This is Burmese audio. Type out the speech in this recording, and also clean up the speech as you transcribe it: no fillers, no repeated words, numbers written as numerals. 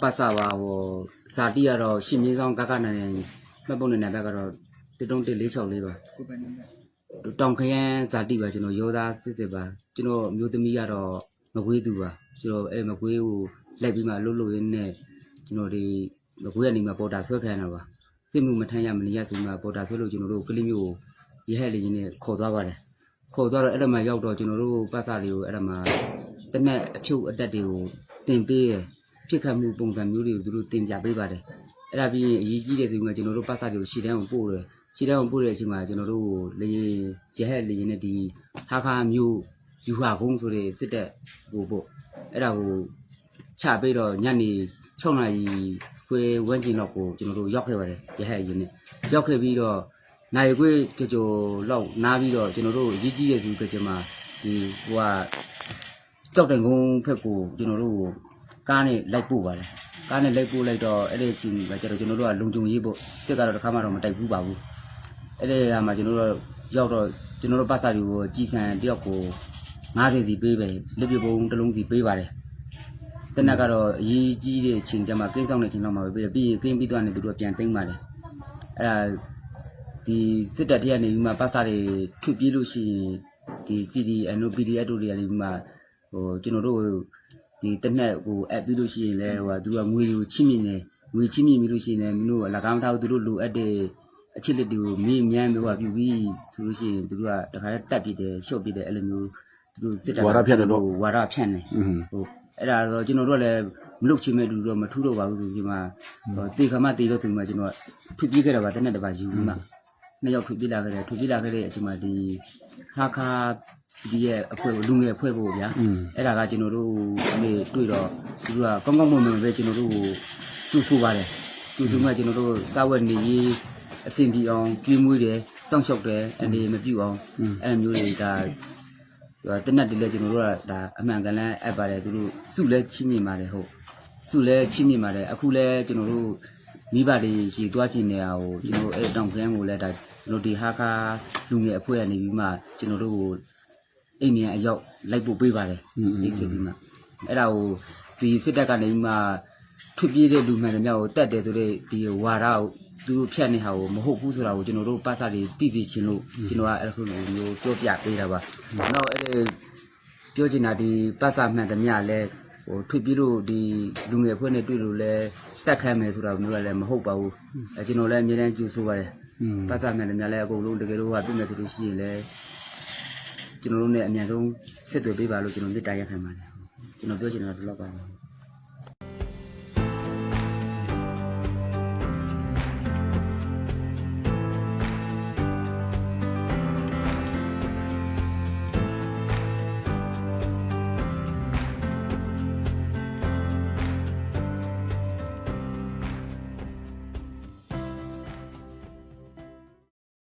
ပတ်စာပါဟိုဇာတိကတော့ရှင်မြေဆောင်ကကနိုင်မှတ်ပုံနဲ့ဘက်ကတော့13464ပါတောင်ခရမ်းဇာတိပါကျွန်တော်ရောသားစစ်ပါကျွန်တော်မျိုးသမီးကတော့မကွေးသူပါကျွန်တော်မကွေးကိုလိုက်ပြီးမှလှုပ်ရင်းနဲ့ကျွန်တော်ဒီမကွေးကနေမှပေါ်တာဆွဲခံရတာပါစစ်မှုမထမ်းရမနေရဆိုမှပေါ်တာဆွဲလို့ကျွန်တော်တို့ကလေးမျိုးကိုရဲဟဲ့လေးနဲ့ခေါ်သွားပါတယ်ခေါ်သွားတော့အဲ့ဒါမှရောက်တော့ကျွန်တော်တို့ပတ်စာလေးကိုအဲ့ဒါမှတနက်အဖြုတ်အတက်တွေကိုတင်ပေးရဖြစ်ခတ်မှုပုံစံမျိုးတွေကိုသူတို့တင်ပြပေးပါတယ်အဲ့ဒါပြီးရင်အရေးကြီးတဲ့ဆိုမှကျွန်တော်တို့ပတ်စာတွေကိုရှီတန်းကိုပို့တယ်ရှီတန်းကိုပို့တဲ့အချိန်မှာကျွန်တော်တို့လေရဲဟဲ့လေးနဲ့ဒီဟာခါမျိုးယူဟာကုန်းဆိုတဲ့စစ်တပ်ကိုပို့အဲ့ဒါကိုချပေးတော့ညနေ6နာရီခွဲဝန်းကျင်လောက်ကိုကျွန်တော်တို့ရောက်ခဲ့ပါတယ်ရဲဟဲ့ရင်နဲ့ရောက်ခဲ့ပြီးတော့နိုင်ခွေကြော်လောက်နားပြီးတော့ကျွန်တော်တို့ရည်ကြီးရဲ့သူကကျမဒီဟိုကကြောက်တိုင်ကုန်းဖက်ကိုကျွန်တော်တို့ကားနဲ့လိုက်ပို့ပါတယ်ကားနဲ့လိုက်ပို့လိုက်တော့အဲ့ဒီအချိန်ကကျတော့ကျွန်တော်တို့ကလုံခြုံရေးပေါ့စစ်ကတော့တစ်ခါမှတော့မတိုက်ဘူးပါဘူးအဲ့ဒီကမှကျွန်တော်တို့ရောက်တော့ကျွန်တော်တို့ပတ်စာတွေကိုကြီးစံတယောက်ကို90စီပေးပဲလက်ပြပုံတစ်လုံးစီပေးပါတယ်တနက်ကတော့အရေးကြီးတဲ့အချိန်ကျမှကိန်းဆောင်တဲ့အချိန်လောက်မှာပဲပြီးရင်ကိန်းပြီးတော့နေသူတို့ပြန်သိမ်းပါတယ်အဲ့ဒါဒီစစ်တပ်တရားနေပြီးမှပတ်စာတွေထွပြေးလို့ရှိရင်ဒီ CDN တို့ PDF တို့တွေကနေပြီးမှဟိုကျွန်တော်တို့ဒီတနက်ကိုအပ်ပြီးလို့ရှိရင်လဲဟိုသူကငွေကိုချိမြင့်နေငွေချိမြင့်ပြီးလို့ရှိရင်လည်းမင်းတို့အလကားမထားဘူးသူတို့လိုအပ်တဲ့အချစ်လက်တွေကိုမေးမြန်းပြီးဟိုပြုပြီးဆိုလို့ရှိရင်သူတို့ကတခါတည်းတက်ပြတယ်ရှော့ပြတယ်အဲ့လိုမျိုးသူတို့စစ်တပ်ဝါဒဖြန့်တယ်တော့ဝါဒဖြန့်တယ်ဟိုအဲ့ဒါတော့ကျွန်တော်တို့ကလည်းမလုတ်ချင်မဲ့လူတော့မထူးတော့ပါဘူးဆိုဒီမှာတေခါမတေတော့ဆိုမှကျွန်တော်ထွပြေးခဲ့တာပါတနက်တပါယူပြီးမှနှစ်ယောက်ထွပြေးလာခဲ့တယ်ထွပြေးလာခဲ့တဲ့အချိန်မှာဒီခါဒီရဲ့အဖွဲ့ကိုလူငယ်အဖွဲ့ဖို့ဗျာအဲ့ဒါကကျွန်တော်တို့မေတွေ့တော့သူတို့ကကောင်းကောင်းမွန်မွန်ပဲကျွန်တော်တို့ကိုကျူဆူပါတယ်ကျူဆူမှကျွန်တော်တို့စားဝတ်နေရေးအဆင်ပြေအောင်ကျွေးမွေးတယ်စောင့်ရှောက်တယ်အနေမပြုတ်အောင်အဲ့လိုမျိုးတွေဒါတနက်တည်းလဲကျွန်တော်တို့ကဒါအမှန်ကန်လဲအပ်ပါတယ်သူတို့စုလဲချင်းမြင်ပါတယ်ဟုတ်စုလဲချင်းမြင်ပါတယ်အခုလဲကျွန်တော်တို့မိဘတွေရှိသွားကြည့်နေရအောင်ကျွန်တော်အဲ့တောင်ခရမ်းကိုလဲဒါကျွန်တော်ဒီဟာခါလူငယ်အဖွဲ့ကနေပြီးမှကျွန်တော်တို့ကိုအိမ်မြန်အရောက်လိုက်ပို့ပေးပါတယ်ရိတ်စစ်ပြီးမှအဲ့ဒါကိုဒီစစ်တပ်ကနေပြီးမှထွပြေးတဲ့လူမှန်တွေများကိုတက်တယ်ဆိုတဲ့ဒီဝါဒကိုသူတို့ဖြတ်နေဟာကိုမဟုတ်ဘူးဆိုတာကိုကျွန်တော်တို့ပတ်စာတွေသိသိချင်းလို့ကျွန်တော်ကအဲ့လိုမျိုးပြောပြပေးတာပါနောက်အဲ့ပြောချင်တာဒီပတ်စာမှန်တွေများလဲဟိုထွပြေးလို့ဒီလူငယ်ဖွဲ့နဲ့တွေ့လို့လဲတက်ခမ်းမယ်ဆိုတာမျိုးကလည်းမဟုတ်ပါဘူးအဲကျွန်တော်လည်းအမြဲတမ်းကြိုးဆိုပါတယ်ပတ်စာမှန်တွေများလဲအကုန်လုံးတကယ်လို့ကပြည့်မယ်ဆိုလို့ရှိရင်လဲကျွန်တော်တို့ ਨੇ အမြန်ဆုံးစစ်တွေပေးပါလို့ကျွန်တော်မြစ်တာရက်ခံပါတယ်ကျွန်တော်ပြောချင်တာဒီလောက်ပါ